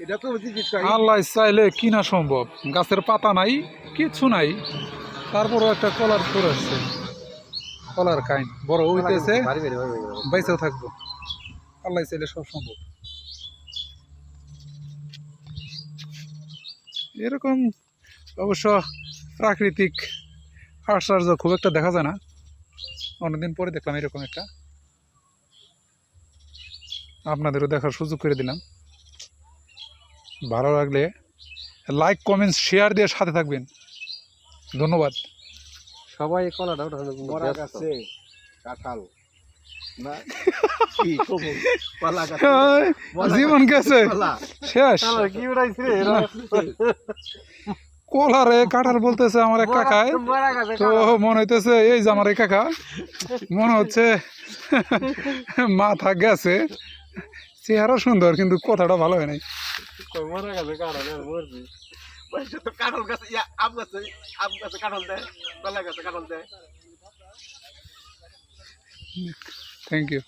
এটা তো জিজ্ঞেস করি আল্লাহ চাইলে কিনা সম্ভব, গাছের পাতা নাই, কিছু নাই, তারপরও একটা কলার ফুল আসছে, কলার কাইন বড় হইতেছে, বাইসেও থাকবো। আল্লাহ চাইলে সব সম্ভব। এরকম অবশ্য প্রাকৃতিক আশ্চর্য খুব একটা দেখা যায় না, অনেকদিন পরে দেখলাম এরকম একটা, আপনাদেরও দেখার সুযোগ করে দিলাম। ভালো লাগলে লাইক কমেন্টস শেয়ার দিয়ে সাথে থাকবেন, ধন্যবাদ। সবাই কলাটা মরা গাছে কাঁঠাল না কি কব কলা গাছে জীবন গেছে শেষ। কি উড়াইছে রে কলারে কাঁঠাল বলতেছে আমার এক কাকায়, তো মনে হইতেছে এই যে আমার এই কাকা মনে হচ্ছে মাথা গেছে, চেহারা সুন্দর কিন্তু কথাটা ভালো হয় নাই। কাঁঠাল গাছে আম গাছে কাঁঠাল দেয়, কলা গাছে কাঁঠাল দেয়। Thank you.